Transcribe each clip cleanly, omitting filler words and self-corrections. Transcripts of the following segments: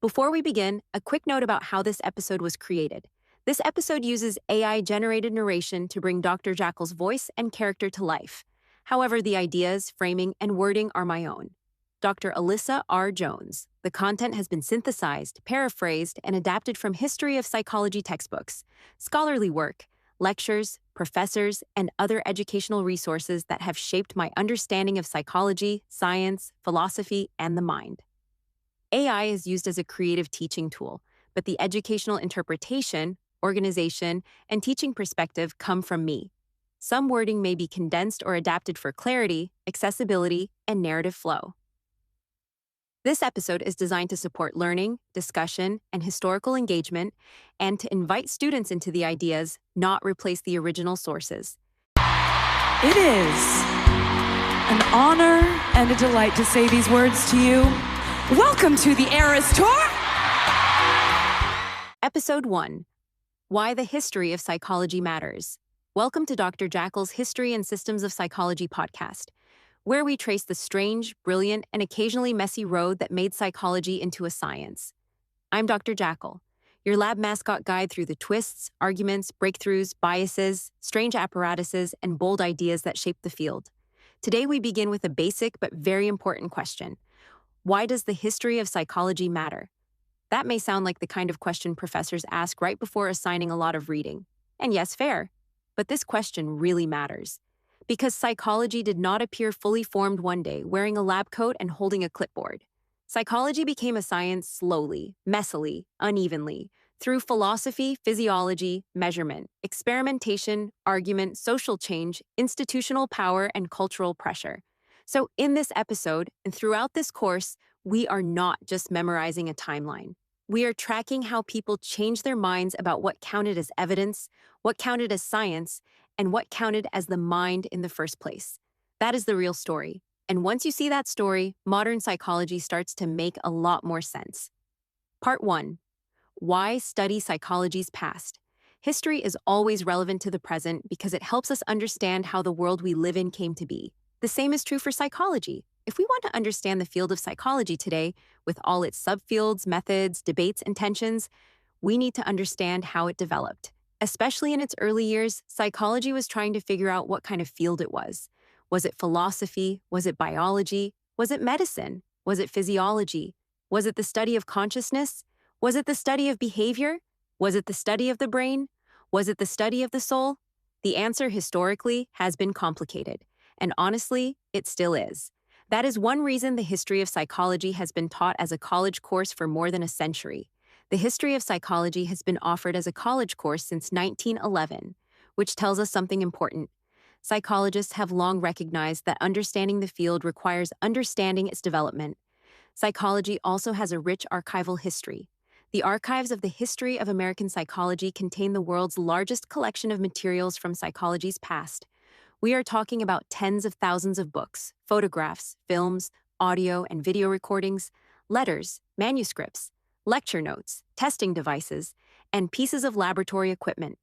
Before we begin, a quick note about how this episode was created. This episode uses AI generated narration to bring Dr. Jackal's voice and character to life. However, the ideas, framing, and wording are my own. Dr. Alyssa R. Jones. The content has been synthesized, paraphrased, and adapted from history of psychology textbooks, scholarly work, lectures, professors, and other educational resources that have shaped my understanding of psychology, science, philosophy, and the mind. AI is used as a creative teaching tool, but the educational interpretation, organization, and teaching perspective come from me. Some wording may be condensed or adapted for clarity, accessibility, and narrative flow. This episode is designed to support learning, discussion, and historical engagement, and to invite students into the ideas, not replace the original sources. It is an honor and a delight to say these words to you. Welcome to the Eras Tour! Episode 1. Why the History of Psychology Matters. Welcome to Dr. Jackal's History and Systems of Psychology podcast, where we trace the strange, brilliant, and occasionally messy road that made psychology into a science. I'm Dr. Jackal, your lab mascot guide through the twists, arguments, breakthroughs, biases, strange apparatuses, and bold ideas that shape the field. Today we begin with a basic but very important question. Why does the history of psychology matter? That may sound like the kind of question professors ask right before assigning a lot of reading. And yes, fair. But this question really matters. Because psychology did not appear fully formed one day, wearing a lab coat and holding a clipboard. Psychology became a science slowly, messily, unevenly, through philosophy, physiology, measurement, experimentation, argument, social change, institutional power, and cultural pressure. So in this episode, and throughout this course, we are not just memorizing a timeline. We are tracking how people changed their minds about what counted as evidence, what counted as science, and what counted as the mind in the first place. That is the real story. And once you see that story, modern psychology starts to make a lot more sense. Part 1. Why study psychology's past? History is always relevant to the present because it helps us understand how the world we live in came to be. The same is true for psychology. If we want to understand the field of psychology today, with all its subfields, methods, debates, and tensions, we need to understand how it developed. Especially in its early years, psychology was trying to figure out what kind of field it was. Was it philosophy? Was it biology? Was it medicine? Was it physiology? Was it the study of consciousness? Was it the study of behavior? Was it the study of the brain? Was it the study of the soul? The answer historically has been complicated. And honestly, it still is. That is one reason the history of psychology has been taught as a college course for more than a century. The history of psychology has been offered as a college course since 1911, which tells us something important. Psychologists have long recognized that understanding the field requires understanding its development. Psychology also has a rich archival history. The archives of the history of American psychology contain the world's largest collection of materials from psychology's past. We are talking about tens of thousands of books, photographs, films, audio and video recordings, letters, manuscripts, lecture notes, testing devices, and pieces of laboratory equipment.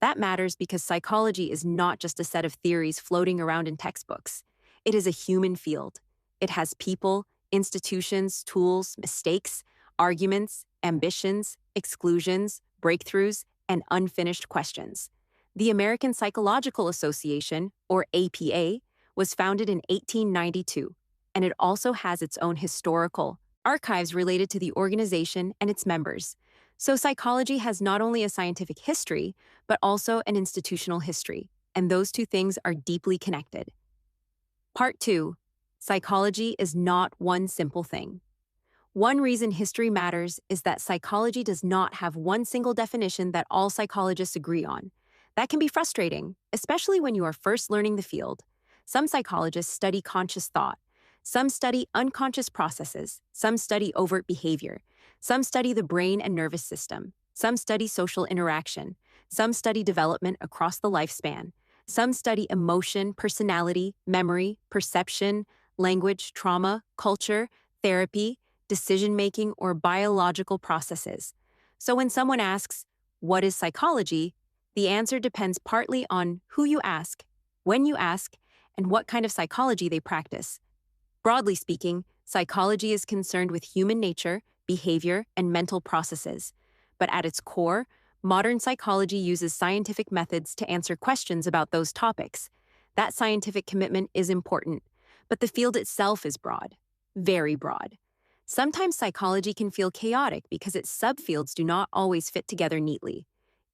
That matters because psychology is not just a set of theories floating around in textbooks. It is a human field. It has people, institutions, tools, mistakes, arguments, ambitions, exclusions, breakthroughs, and unfinished questions. The American Psychological Association, or APA, was founded in 1892, and it also has its own historical archives related to the organization and its members. So psychology has not only a scientific history, but also an institutional history, and those two things are deeply connected. Part 2. Psychology is not one simple thing. One reason history matters is that psychology does not have one single definition that all psychologists agree on. That can be frustrating, especially when you are first learning the field. Some psychologists study conscious thought. Some study unconscious processes. Some study overt behavior. Some study the brain and nervous system. Some study social interaction. Some study development across the lifespan. Some study emotion, personality, memory, perception, language, trauma, culture, therapy, decision-making, or biological processes. So when someone asks, "What is psychology?" the answer depends partly on who you ask, when you ask, and what kind of psychology they practice. Broadly speaking, psychology is concerned with human nature, behavior, and mental processes. But at its core, modern psychology uses scientific methods to answer questions about those topics. That scientific commitment is important, but the field itself is broad, very broad. Sometimes psychology can feel chaotic because its subfields do not always fit together neatly.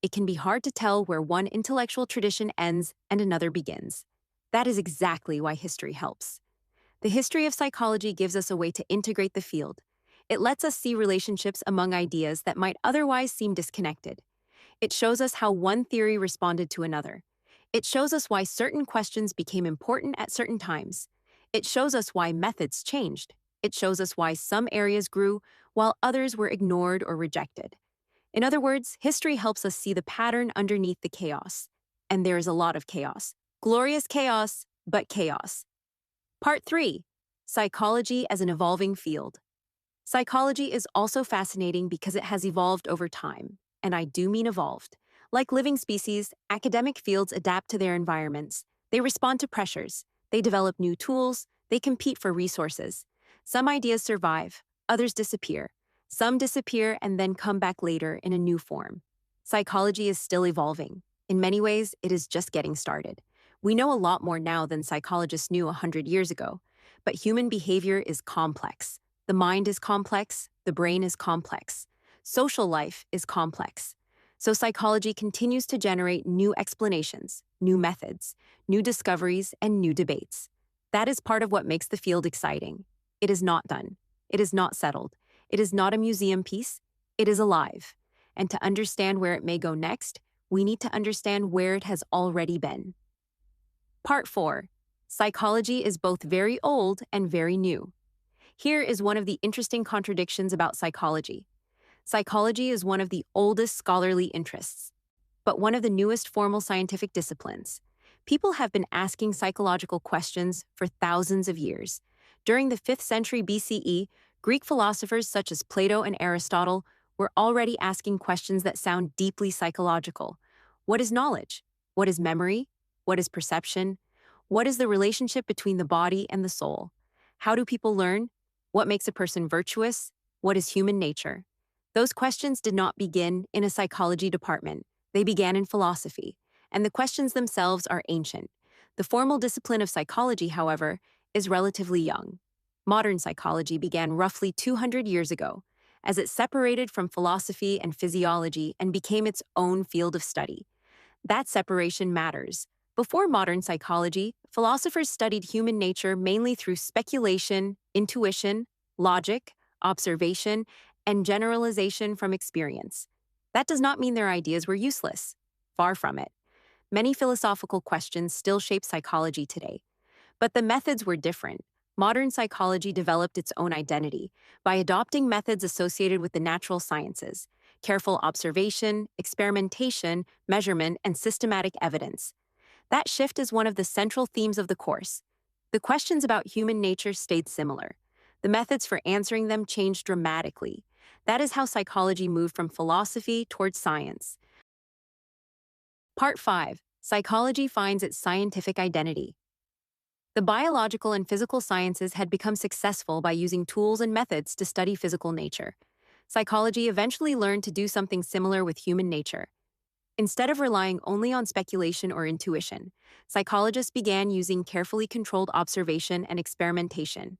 It can be hard to tell where one intellectual tradition ends and another begins. That is exactly why history helps. The history of psychology gives us a way to integrate the field. It lets us see relationships among ideas that might otherwise seem disconnected. It shows us how one theory responded to another. It shows us why certain questions became important at certain times. It shows us why methods changed. It shows us why some areas grew while others were ignored or rejected. In other words, history helps us see the pattern underneath the chaos. And there is a lot of chaos. Glorious chaos, but chaos. Part 3. Psychology as an evolving field. Psychology is also fascinating because it has evolved over time, and I do mean evolved. Like living species, academic fields adapt to their environments. They respond to pressures. They develop new tools. They compete for resources. Some ideas survive, others disappear. Some disappear and then come back later in a new form. Psychology is still evolving. In many ways, it is just getting started. We know a lot more now than psychologists knew 100 years ago, but human behavior is complex. The mind is complex, the brain is complex. Social life is complex. So psychology continues to generate new explanations, new methods, new discoveries, and new debates. That is part of what makes the field exciting. It is not done. It is not settled. It is not a museum piece. It is alive. And to understand where it may go next, we need to understand where it has already been. Part 4. Psychology is both very old and very new. Here is one of the interesting contradictions about psychology. Psychology is one of the oldest scholarly interests, but one of the newest formal scientific disciplines. People have been asking psychological questions for thousands of years. During the 5th century BCE, Greek philosophers such as Plato and Aristotle were already asking questions that sound deeply psychological. What is knowledge? What is memory? What is perception? What is the relationship between the body and the soul? How do people learn? What makes a person virtuous? What is human nature? Those questions did not begin in a psychology department. They began in philosophy, and the questions themselves are ancient. The formal discipline of psychology, however, is relatively young. Modern psychology began roughly 200 years ago, as it separated from philosophy and physiology and became its own field of study. That separation matters. Before modern psychology, philosophers studied human nature mainly through speculation, intuition, logic, observation, and generalization from experience. That does not mean their ideas were useless. Far from it. Many philosophical questions still shape psychology today. But the methods were different. Modern psychology developed its own identity by adopting methods associated with the natural sciences: careful observation, experimentation, measurement, and systematic evidence. That shift is one of the central themes of the course. The questions about human nature stayed similar. The methods for answering them changed dramatically. That is how psychology moved from philosophy towards science. Part 5. Psychology finds its scientific identity. The biological and physical sciences had become successful by using tools and methods to study physical nature. Psychology eventually learned to do something similar with human nature. Instead of relying only on speculation or intuition, psychologists began using carefully controlled observation and experimentation.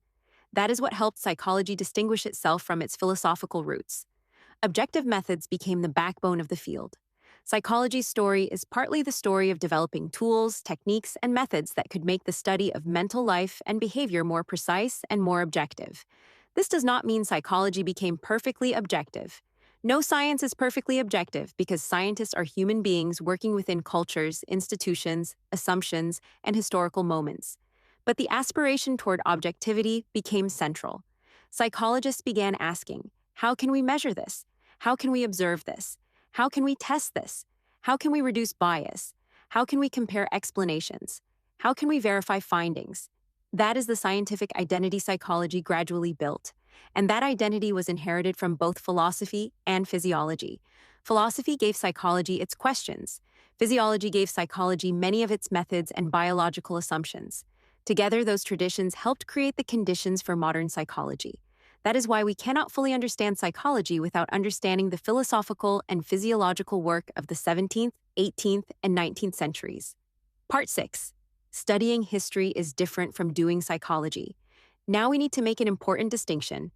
That is what helped psychology distinguish itself from its philosophical roots. Objective methods became the backbone of the field. Psychology's story is partly the story of developing tools, techniques, and methods that could make the study of mental life and behavior more precise and more objective. This does not mean psychology became perfectly objective. No science is perfectly objective because scientists are human beings working within cultures, institutions, assumptions, and historical moments. But the aspiration toward objectivity became central. Psychologists began asking, how can we measure this? How can we observe this? How can we test this? How can we reduce bias? How can we compare explanations? How can we verify findings? That is the scientific identity psychology gradually built. And that identity was inherited from both philosophy and physiology. Philosophy gave psychology its questions. Physiology gave psychology many of its methods and biological assumptions. Together, those traditions helped create the conditions for modern psychology. That is why we cannot fully understand psychology without understanding the philosophical and physiological work of the 17th, 18th, and 19th centuries. Part 6. Studying history is different from doing psychology. Now we need to make an important distinction.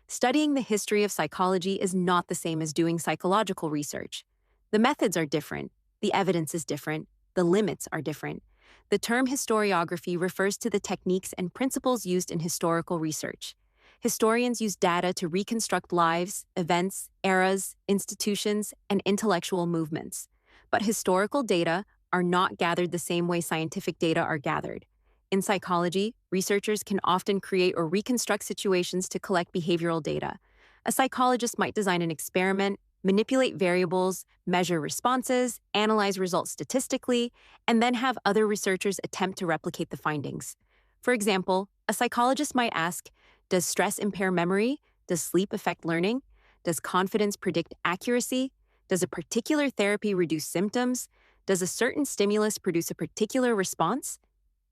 Studying the history of psychology is not the same as doing psychological research. The methods are different, the evidence is different, the limits are different. The term historiography refers to the techniques and principles used in historical research. Historians use data to reconstruct lives, events, eras, institutions, and intellectual movements. But historical data are not gathered the same way scientific data are gathered. In psychology, researchers can often create or reconstruct situations to collect behavioral data. A psychologist might design an experiment, manipulate variables, measure responses, analyze results statistically, and then have other researchers attempt to replicate the findings. For example, a psychologist might ask, does stress impair memory? Does sleep affect learning? Does confidence predict accuracy? Does a particular therapy reduce symptoms? Does a certain stimulus produce a particular response?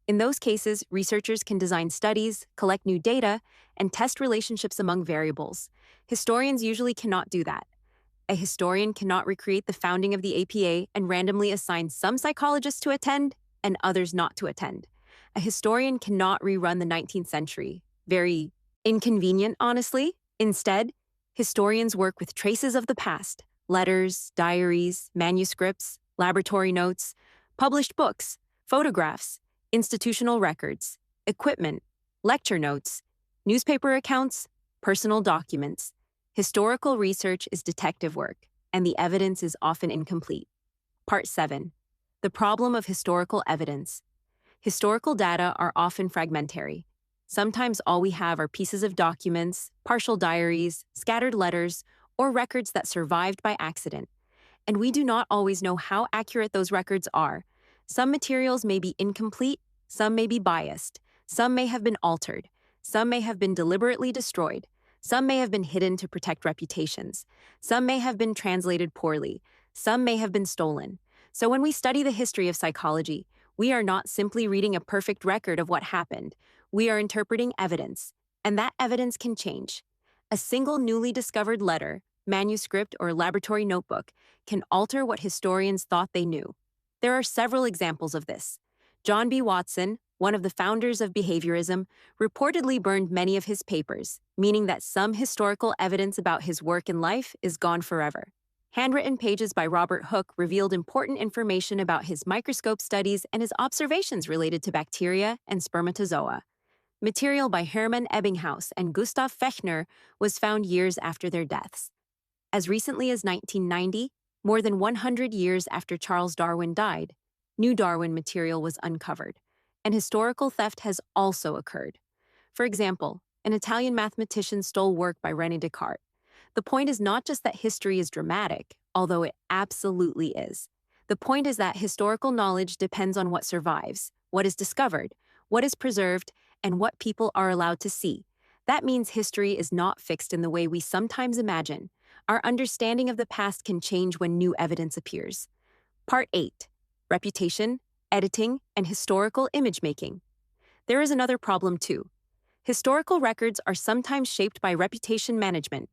In those cases, researchers can design studies, collect new data, and test relationships among variables. Historians usually cannot do that. A historian cannot recreate the founding of the APA and randomly assign some psychologists to attend and others not to attend. A historian cannot rerun the 19th century. Very inconvenient, honestly. Instead, historians work with traces of the past: letters, diaries, manuscripts, laboratory notes, published books, photographs, institutional records, equipment, lecture notes, newspaper accounts, personal documents. Historical research is detective work, and the evidence is often incomplete. Part 7. The problem of historical evidence. Historical data are often fragmentary. Sometimes all we have are pieces of documents, partial diaries, scattered letters, or records that survived by accident. And we do not always know how accurate those records are. Some materials may be incomplete, some may be biased, some may have been altered, some may have been deliberately destroyed, some may have been hidden to protect reputations, some may have been translated poorly, some may have been stolen. So when we study the history of psychology, we are not simply reading a perfect record of what happened. We are interpreting evidence, and that evidence can change. A single newly discovered letter, manuscript, or laboratory notebook can alter what historians thought they knew. There are several examples of this. John B. Watson, one of the founders of behaviorism, reportedly burned many of his papers, meaning that some historical evidence about his work and life is gone forever. Handwritten pages by Robert Hooke revealed important information about his microscope studies and his observations related to bacteria and spermatozoa. Material by Hermann Ebbinghaus and Gustav Fechner was found years after their deaths. As recently as 1990, more than 100 years after Charles Darwin died, new Darwin material was uncovered, and historical theft has also occurred. For example, an Italian mathematician stole work by René Descartes. The point is not just that history is dramatic, although it absolutely is. The point is that historical knowledge depends on what survives, what is discovered, what is preserved, and what people are allowed to see. That means history is not fixed in the way we sometimes imagine. Our understanding of the past can change when new evidence appears. Part 8. Reputation, editing, and historical image making. There is another problem too. Historical records are sometimes shaped by reputation management.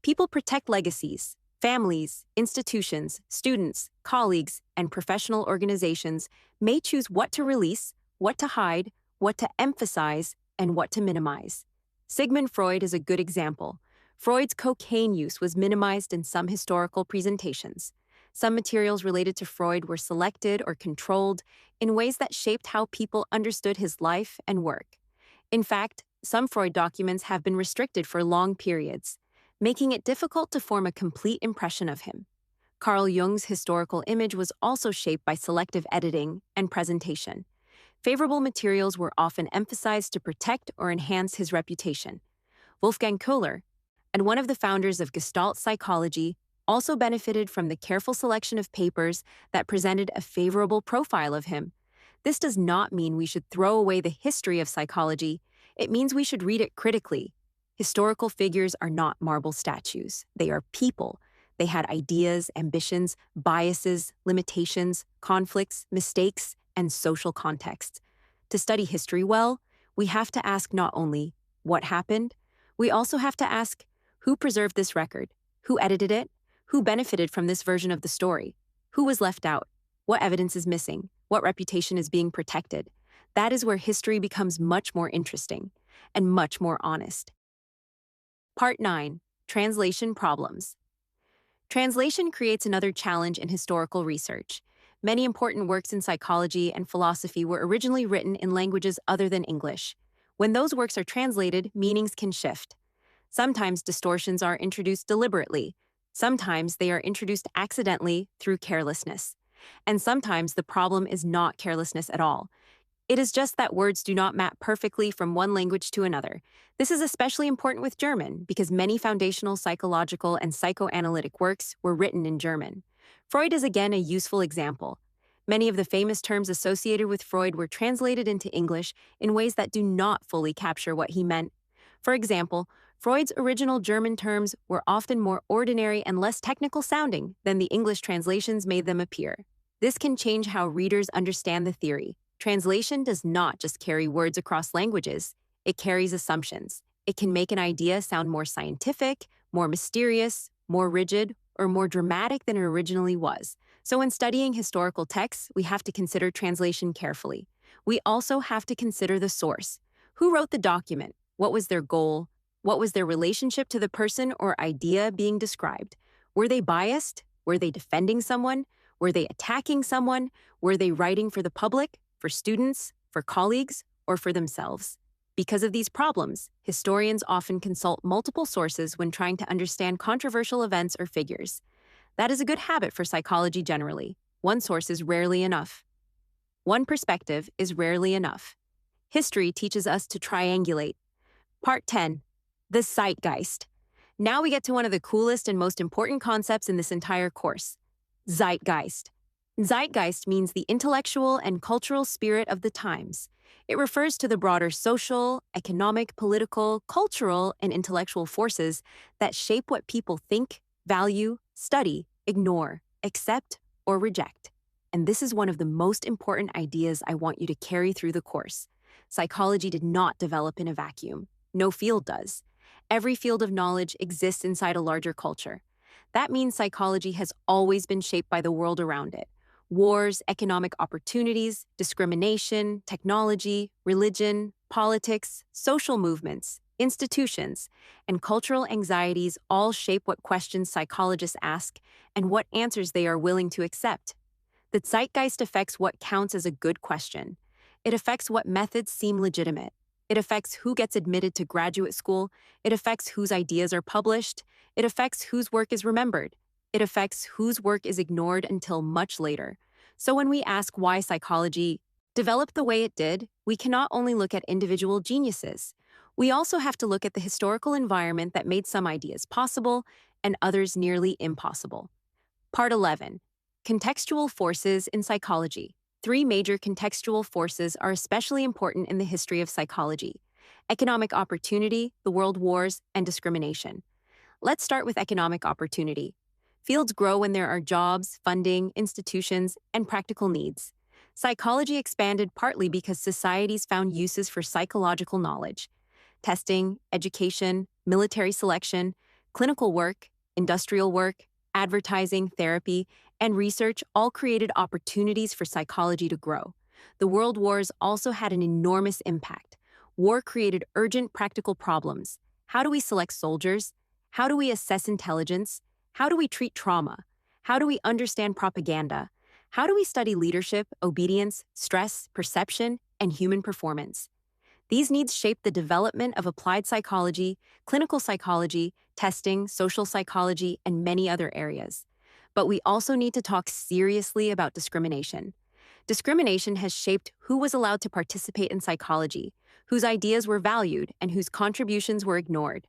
People protect legacies. Families, institutions, students, colleagues, and professional organizations may choose what to release, what to hide, what to emphasize, and what to minimize. Sigmund Freud is a good example. Freud's cocaine use was minimized in some historical presentations. Some materials related to Freud were selected or controlled in ways that shaped how people understood his life and work. In fact, some Freud documents have been restricted for long periods, making it difficult to form a complete impression of him. Carl Jung's historical image was also shaped by selective editing and presentation. Favorable materials were often emphasized to protect or enhance his reputation. Wolfgang Köhler, and one of the founders of Gestalt psychology, also benefited from the careful selection of papers that presented a favorable profile of him. This does not mean we should throw away the history of psychology. It means we should read it critically. Historical figures are not marble statues. They are people. They had ideas, ambitions, biases, limitations, conflicts, mistakes, and social contexts. To study history well, we have to ask not only what happened, We also have to ask, who preserved this record? Who edited it? Who benefited from this version of the story? Who was left out? What evidence is missing? What reputation is being protected? That is where history becomes much more interesting and much more honest. Part 9. Translation Problems. Translation creates another challenge in historical research. Many important works in psychology and philosophy were originally written in languages other than English. When those works are translated, meanings can shift. Sometimes distortions are introduced deliberately. Sometimes they are introduced accidentally through carelessness. And sometimes the problem is not carelessness at all. It is just that words do not map perfectly from one language to another. This is especially important with German because many foundational psychological and psychoanalytic works were written in German. Freud is again a useful example. Many of the famous terms associated with Freud were translated into English in ways that do not fully capture what he meant. For example, Freud's original German terms were often more ordinary and less technical sounding than the English translations made them appear. This can change how readers understand the theory. Translation does not just carry words across languages, it carries assumptions. It can make an idea sound more scientific, more mysterious, more rigid, or more dramatic than it originally was. So when studying historical texts, we have to consider translation carefully. We also have to consider the source. Who wrote the document? What was their goal? What was their relationship to the person or idea being described? Were they biased? Were they defending someone? Were they attacking someone? Were they writing for the public, for students, for colleagues, or for themselves? Because of these problems, historians often consult multiple sources when trying to understand controversial events or figures. That is a good habit for psychology generally. One source is rarely enough. One perspective is rarely enough. History teaches us to triangulate. Part 10. The Zeitgeist. Now we get to one of the coolest and most important concepts in this entire course. Zeitgeist. Zeitgeist means the intellectual and cultural spirit of the times. It refers to the broader social, economic, political, cultural, and intellectual forces that shape what people think, value, study, ignore, accept, or reject. And this is one of the most important ideas I want you to carry through the course. Psychology did not develop in a vacuum. No field does. Every field of knowledge exists inside a larger culture. That means psychology has always been shaped by the world around it. Wars, economic opportunities, discrimination, technology, religion, politics, social movements, institutions, and cultural anxieties all shape what questions psychologists ask and what answers they are willing to accept. The zeitgeist affects what counts as a good question. It affects what methods seem legitimate. It affects who gets admitted to graduate school. It affects whose ideas are published. It affects whose work is remembered. It affects whose work is ignored until much later. So when we ask why psychology developed the way it did, we cannot only look at individual geniuses. We also have to look at the historical environment that made some ideas possible and others nearly impossible. Part 11. Contextual forces in psychology. 3 major contextual forces are especially important in the history of psychology: economic opportunity, the world wars, and discrimination. Let's start with economic opportunity. Fields grow when there are jobs, funding, institutions, and practical needs. Psychology expanded partly because societies found uses for psychological knowledge. Testing, education, military selection, clinical work, industrial work, advertising, therapy, and research all created opportunities for psychology to grow. The world wars also had an enormous impact. War created urgent practical problems. How do we select soldiers? How do we assess intelligence? How do we treat trauma? How do we understand propaganda? How do we study leadership, obedience, stress, perception, and human performance? These needs shape the development of applied psychology, clinical psychology, testing, social psychology, and many other areas. But we also need to talk seriously about discrimination. Discrimination has shaped who was allowed to participate in psychology, whose ideas were valued, and whose contributions were ignored.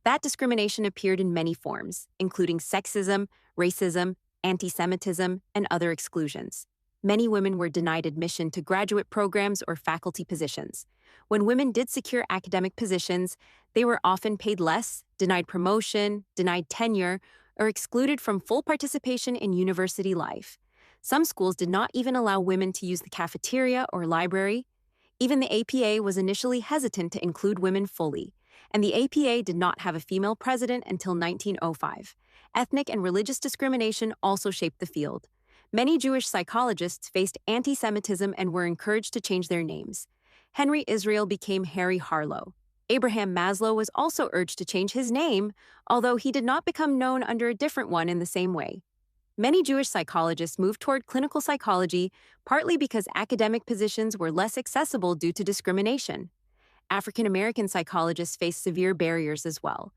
That discrimination appeared in many forms, including sexism, racism, anti-Semitism, and other exclusions. Many women were denied admission to graduate programs or faculty positions. When women did secure academic positions, they were often paid less, denied promotion, denied tenure, or excluded from full participation in university life. Some schools did not even allow women to use the cafeteria or library. Even the APA was initially hesitant to include women fully. and the APA did not have a female president until 1905. Ethnic and religious discrimination also shaped the field. Many Jewish psychologists faced anti-Semitism and were encouraged to change their names. Henry Israel became Harry Harlow. Abraham Maslow was also urged to change his name, although he did not become known under a different one in the same way. Many Jewish psychologists moved toward clinical psychology, partly because academic positions were less accessible due to discrimination. African American psychologists faced severe barriers as well.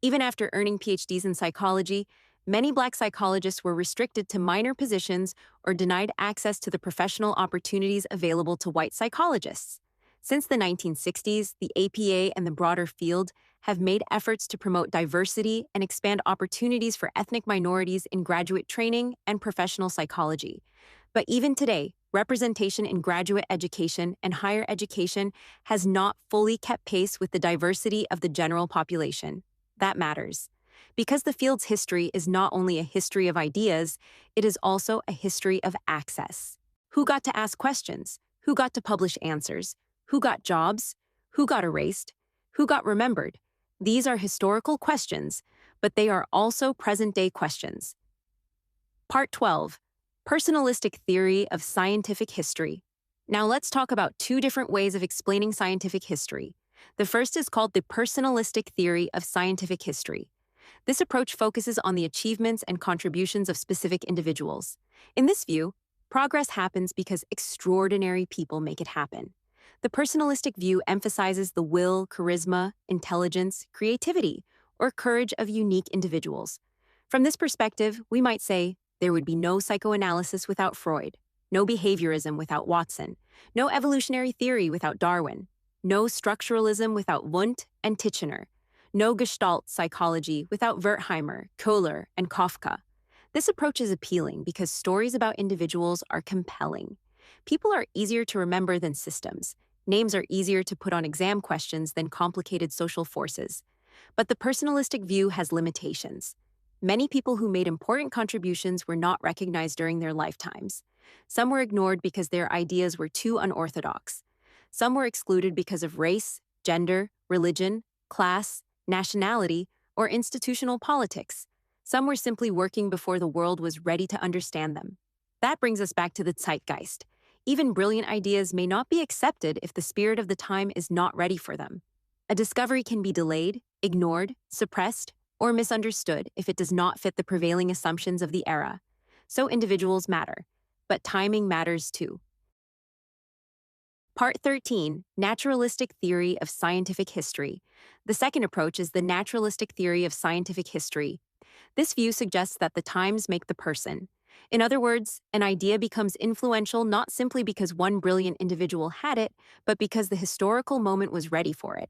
Even after earning PhDs in psychology, many Black psychologists were restricted to minor positions or denied access to the professional opportunities available to white psychologists. Since the 1960s, the APA and the broader field have made efforts to promote diversity and expand opportunities for ethnic minorities in graduate training and professional psychology. But even today, representation in graduate education and higher education has not fully kept pace with the diversity of the general population. That matters. Because the field's history is not only a history of ideas, it is also a history of access. Who got to ask questions? Who got to publish answers? Who got jobs? Who got erased? Who got remembered? These are historical questions, but they are also present-day questions. Part 12. Personalistic Theory of Scientific History. Now let's talk about two different ways of explaining scientific history. The first is called the personalistic theory of scientific history. This approach focuses on the achievements and contributions of specific individuals. In this view, progress happens because extraordinary people make it happen. The personalistic view emphasizes the will, charisma, intelligence, creativity, or courage of unique individuals. From this perspective, we might say there would be no psychoanalysis without Freud, no behaviorism without Watson, no evolutionary theory without Darwin, no structuralism without Wundt and Titchener, no Gestalt psychology without Wertheimer, Kohler, and Kafka. This approach is appealing because stories about individuals are compelling. People are easier to remember than systems. Names are easier to put on exam questions than complicated social forces. But the personalistic view has limitations. Many people who made important contributions were not recognized during their lifetimes. Some were ignored because their ideas were too unorthodox. Some were excluded because of race, gender, religion, class, nationality, or institutional politics. Some were simply working before the world was ready to understand them. That brings us back to the zeitgeist. Even brilliant ideas may not be accepted if the spirit of the time is not ready for them. A discovery can be delayed, ignored, suppressed, or misunderstood if it does not fit the prevailing assumptions of the era. So individuals matter, but timing matters too. Part 13, Naturalistic Theory of Scientific History. The second approach is the naturalistic theory of scientific history. This view suggests that the times make the person. In other words, an idea becomes influential not simply because one brilliant individual had it, but because the historical moment was ready for it.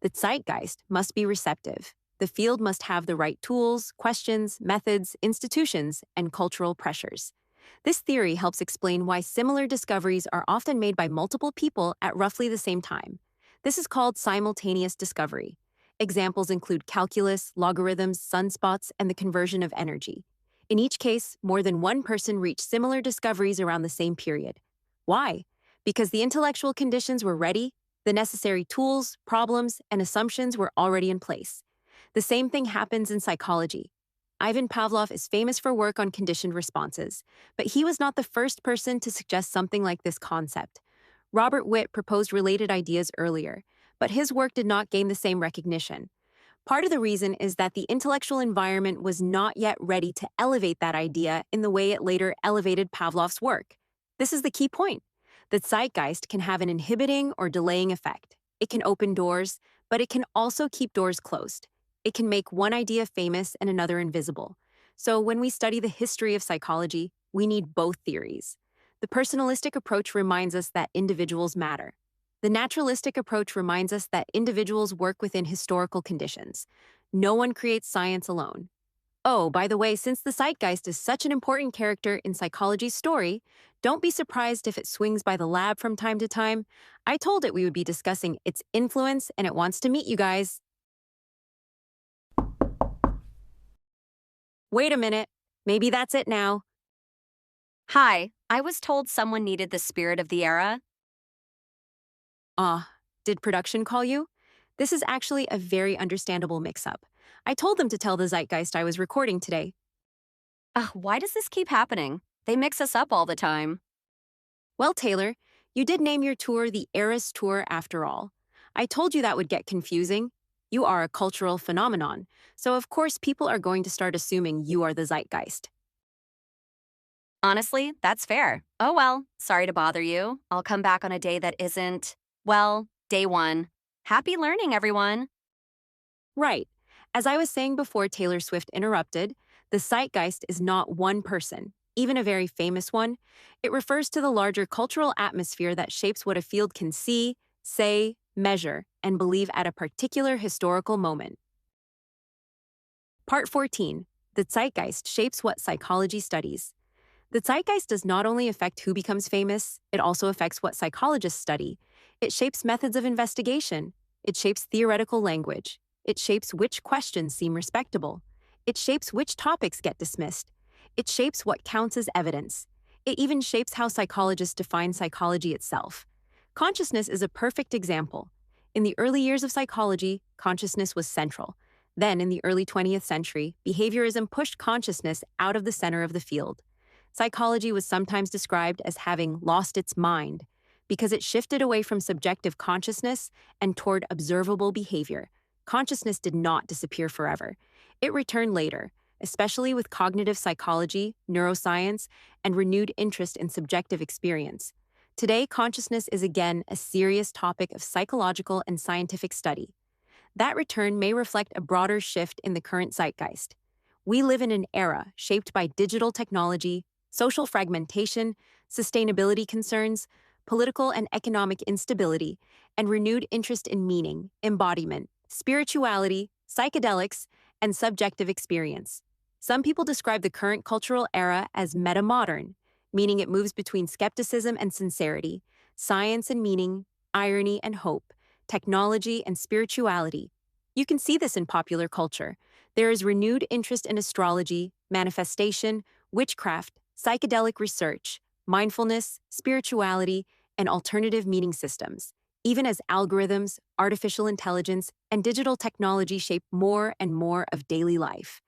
The zeitgeist must be receptive. The field must have the right tools, questions, methods, institutions, and cultural pressures. This theory helps explain why similar discoveries are often made by multiple people at roughly the same time. This is called simultaneous discovery. Examples include calculus, logarithms, sunspots, and the conversion of energy. In each case, more than one person reached similar discoveries around the same period. Why? Because the intellectual conditions were ready, the necessary tools, problems, and assumptions were already in place. The same thing happens in psychology. Ivan Pavlov is famous for work on conditioned responses, but he was not the first person to suggest something like this concept. Robert Witt proposed related ideas earlier, but his work did not gain the same recognition. Part of the reason is that the intellectual environment was not yet ready to elevate that idea in the way it later elevated Pavlov's work. This is the key point. The zeitgeist can have an inhibiting or delaying effect. It can open doors, but it can also keep doors closed. It can make one idea famous and another invisible. So when we study the history of psychology, we need both theories. The personalistic approach reminds us that individuals matter. The naturalistic approach reminds us that individuals work within historical conditions. No one creates science alone. Oh, by the way, since the zeitgeist is such an important character in psychology's story, don't be surprised if it swings by the lab from time to time. I told it we would be discussing its influence, and it wants to meet you guys. Wait a minute. Maybe that's it now. Hi, I was told someone needed the spirit of the era. Did production call you? This is actually a very understandable mix-up. I told them to tell the Zeitgeist I was recording today. Ugh, why does this keep happening? They mix us up all the time. Well, Taylor, you did name your tour the Eras Tour after all. I told you that would get confusing. You are a cultural phenomenon, so of course people are going to start assuming you are the Zeitgeist. Honestly, that's fair. Oh well, sorry to bother you. I'll come back on a day that isn't, well, day one. Happy learning, everyone. Right. As I was saying before Taylor Swift interrupted, the Zeitgeist is not one person, even a very famous one. It refers to the larger cultural atmosphere that shapes what a field can see, say, measure, and believe at a particular historical moment. Part 14. The Zeitgeist shapes what psychology studies. The zeitgeist does not only affect who becomes famous, it also affects what psychologists study. It shapes methods of investigation. It shapes theoretical language. It shapes which questions seem respectable. It shapes which topics get dismissed. It shapes what counts as evidence. It even shapes how psychologists define psychology itself. Consciousness is a perfect example. In the early years of psychology, consciousness was central. Then, in the early 20th century, behaviorism pushed consciousness out of the center of the field. Psychology was sometimes described as having lost its mind because it shifted away from subjective consciousness and toward observable behavior. Consciousness did not disappear forever. It returned later, especially with cognitive psychology, neuroscience, and renewed interest in subjective experience. Today, consciousness is again a serious topic of psychological and scientific study. That return may reflect a broader shift in the current zeitgeist. We live in an era shaped by digital technology, social fragmentation, sustainability concerns, political and economic instability, and renewed interest in meaning, embodiment, spirituality, psychedelics, and subjective experience. Some people describe the current cultural era as metamodern, meaning it moves between skepticism and sincerity, science and meaning, irony and hope, technology and spirituality. You can see this in popular culture. There is renewed interest in astrology, manifestation, witchcraft, psychedelic research, mindfulness, spirituality, and alternative meaning systems, even as algorithms, artificial intelligence, and digital technology shape more and more of daily life.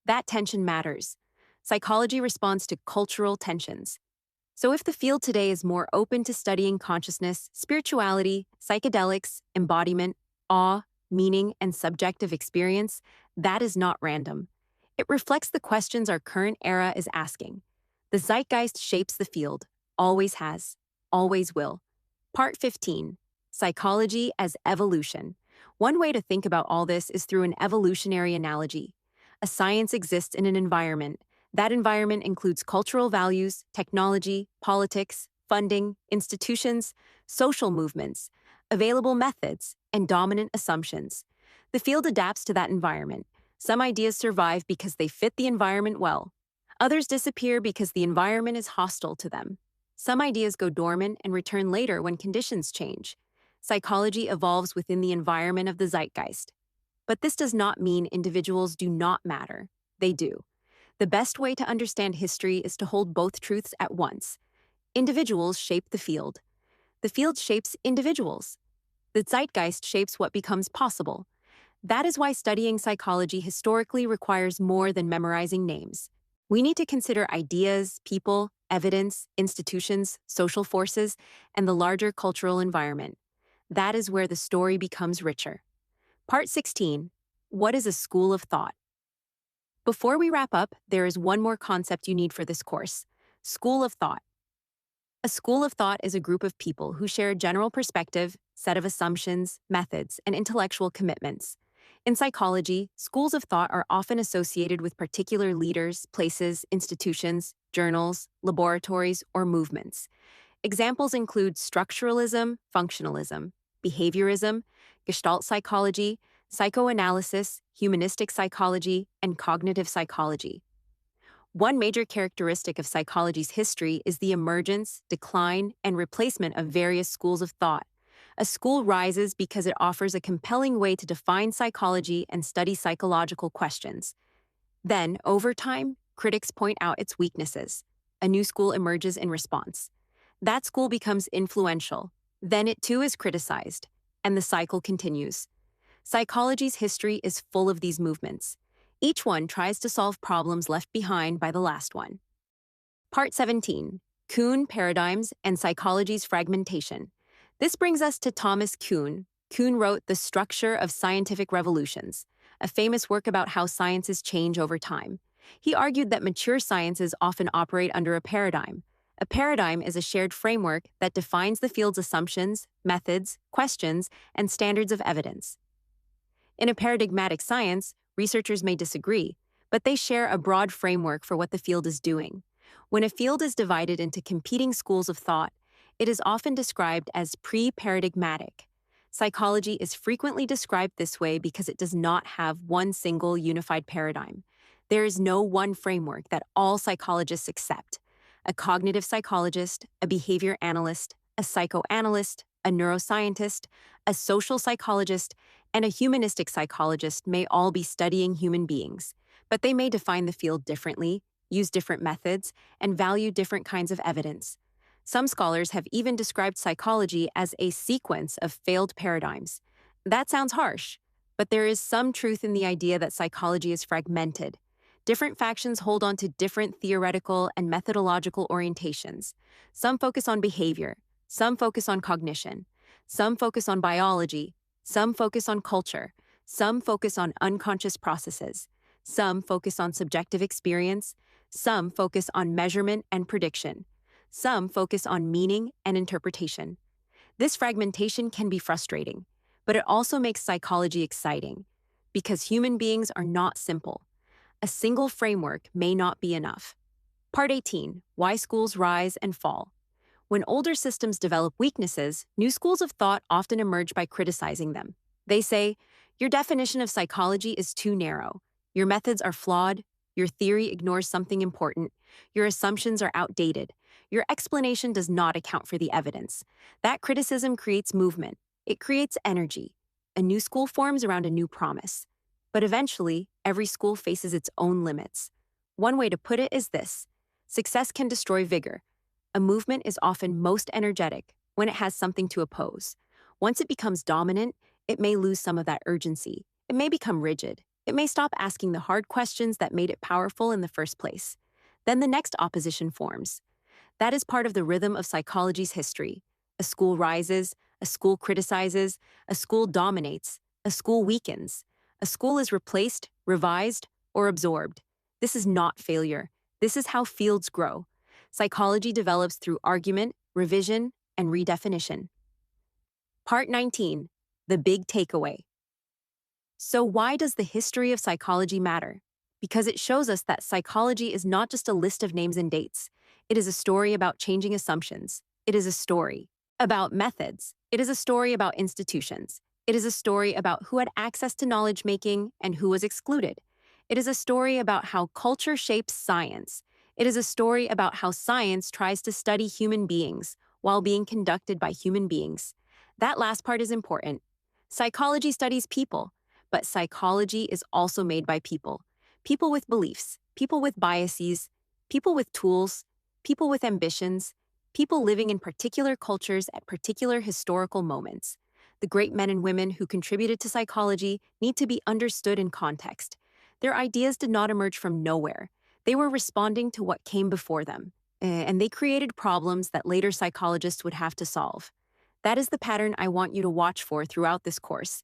That tension matters. Psychology responds to cultural tensions. So if the field today is more open to studying consciousness, spirituality, psychedelics, embodiment, awe, meaning, and subjective experience, that is not random. It reflects the questions our current era is asking. The zeitgeist shapes the field, always has, always will. Part 15. Psychology as evolution. One way to think about all this is through an evolutionary analogy. A science exists in an environment. That environment includes cultural values, technology, politics, funding, institutions, social movements, available methods, and dominant assumptions. The field adapts to that environment. Some ideas survive because they fit the environment well. Others disappear because the environment is hostile to them. Some ideas go dormant and return later when conditions change. Psychology evolves within the environment of the zeitgeist. But this does not mean individuals do not matter. They do. The best way to understand history is to hold both truths at once. Individuals shape the field. The field shapes individuals. The zeitgeist shapes what becomes possible. That is why studying psychology historically requires more than memorizing names. We need to consider ideas, people, evidence, institutions, social forces, and the larger cultural environment. That is where the story becomes richer. Part 16. What is a school of thought? Before we wrap up, there is one more concept you need for this course: school of thought. A school of thought is a group of people who share a general perspective, set of assumptions, methods, and intellectual commitments. In psychology, schools of thought are often associated with particular leaders, places, institutions, journals, laboratories, or movements. Examples include structuralism, functionalism, behaviorism, Gestalt psychology, psychoanalysis, humanistic psychology, and cognitive psychology. One major characteristic of psychology's history is the emergence, decline, and replacement of various schools of thought. A school rises because it offers a compelling way to define psychology and study psychological questions. Then, over time, critics point out its weaknesses. A new school emerges in response. That school becomes influential. Then it too is criticized, and the cycle continues. Psychology's history is full of these movements. Each one tries to solve problems left behind by the last one. Part 17. Kuhn Paradigms and Psychology's Fragmentation. This brings us to Thomas Kuhn. Kuhn wrote The Structure of Scientific Revolutions, a famous work about how sciences change over time. He argued that mature sciences often operate under a paradigm. A paradigm is a shared framework that defines the field's assumptions, methods, questions, and standards of evidence. In a paradigmatic science, researchers may disagree, but they share a broad framework for what the field is doing. When a field is divided into competing schools of thought, it is often described as pre-paradigmatic. Psychology is frequently described this way because it does not have one single unified paradigm. There is no one framework that all psychologists accept. A cognitive psychologist, a behavior analyst, a psychoanalyst, a neuroscientist, a social psychologist, and a humanistic psychologist may all be studying human beings, but they may define the field differently, use different methods, and value different kinds of evidence. Some scholars have even described psychology as a sequence of failed paradigms. That sounds harsh, but there is some truth in the idea that psychology is fragmented. Different factions hold on to different theoretical and methodological orientations. Some focus on behavior, some focus on cognition, some focus on biology, some focus on culture, some focus on unconscious processes, some focus on subjective experience, some focus on measurement and prediction, some focus on meaning and interpretation. This fragmentation can be frustrating, but it also makes psychology exciting, because human beings are not simple. A single framework may not be enough. Part 18. Why schools rise and fall. When older systems develop weaknesses, new schools of thought often emerge by criticizing them. They say, your definition of psychology is too narrow. Your methods are flawed. Your theory ignores something important. Your assumptions are outdated. Your explanation does not account for the evidence. That criticism creates movement. It creates energy. A new school forms around a new promise. But eventually, every school faces its own limits. One way to put it is this: success can destroy vigor. A movement is often most energetic when it has something to oppose. Once it becomes dominant, it may lose some of that urgency. It may become rigid. It may stop asking the hard questions that made it powerful in the first place. Then the next opposition forms. That is part of the rhythm of psychology's history. A school rises, a school criticizes, a school dominates, a school weakens. A school is replaced, revised, or absorbed. This is not failure. This is how fields grow. Psychology develops through argument, revision, and redefinition. Part 19. The Big Takeaway. So why does the history of psychology matter? Because it shows us that psychology is not just a list of names and dates. It is a story about changing assumptions. It is a story about methods. It is a story about institutions. It is a story about who had access to knowledge-making and who was excluded. It is a story about how culture shapes science. It is a story about how science tries to study human beings while being conducted by human beings. That last part is important. Psychology studies people, but psychology is also made by people. People with beliefs, people with biases, people with tools, people with ambitions, people living in particular cultures at particular historical moments. The great men and women who contributed to psychology need to be understood in context. Their ideas did not emerge from nowhere. They were responding to what came before them, and they created problems that later psychologists would have to solve. That is the pattern I want you to watch for throughout this course.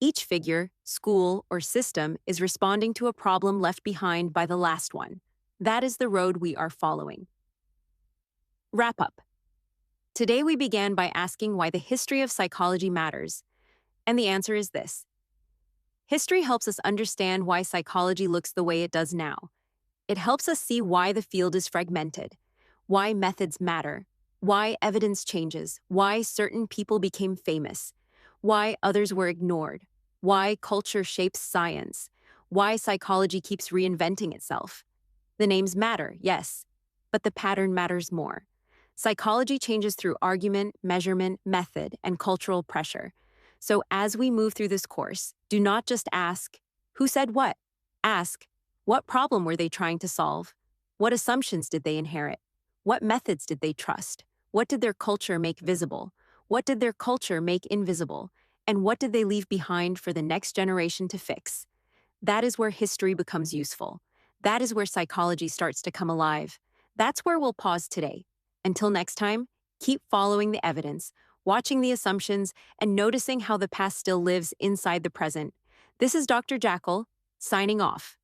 Each figure, school, or system is responding to a problem left behind by the last one. That is the road we are following. Wrap up. Today we began by asking why the history of psychology matters, and the answer is this. History helps us understand why psychology looks the way it does now. It helps us see why the field is fragmented, why methods matter, why evidence changes, why certain people became famous, why others were ignored, why culture shapes science, why psychology keeps reinventing itself. The names matter, yes, but the pattern matters more. Psychology changes through argument, measurement, method, and cultural pressure. So as we move through this course, do not just ask, who said what? Ask, what problem were they trying to solve? What assumptions did they inherit? What methods did they trust? What did their culture make visible? What did their culture make invisible? And what did they leave behind for the next generation to fix? That is where history becomes useful. That is where psychology starts to come alive. That's where we'll pause today. Until next time, keep following the evidence, watching the assumptions, and noticing how the past still lives inside the present. This is Dr. Jackal, signing off.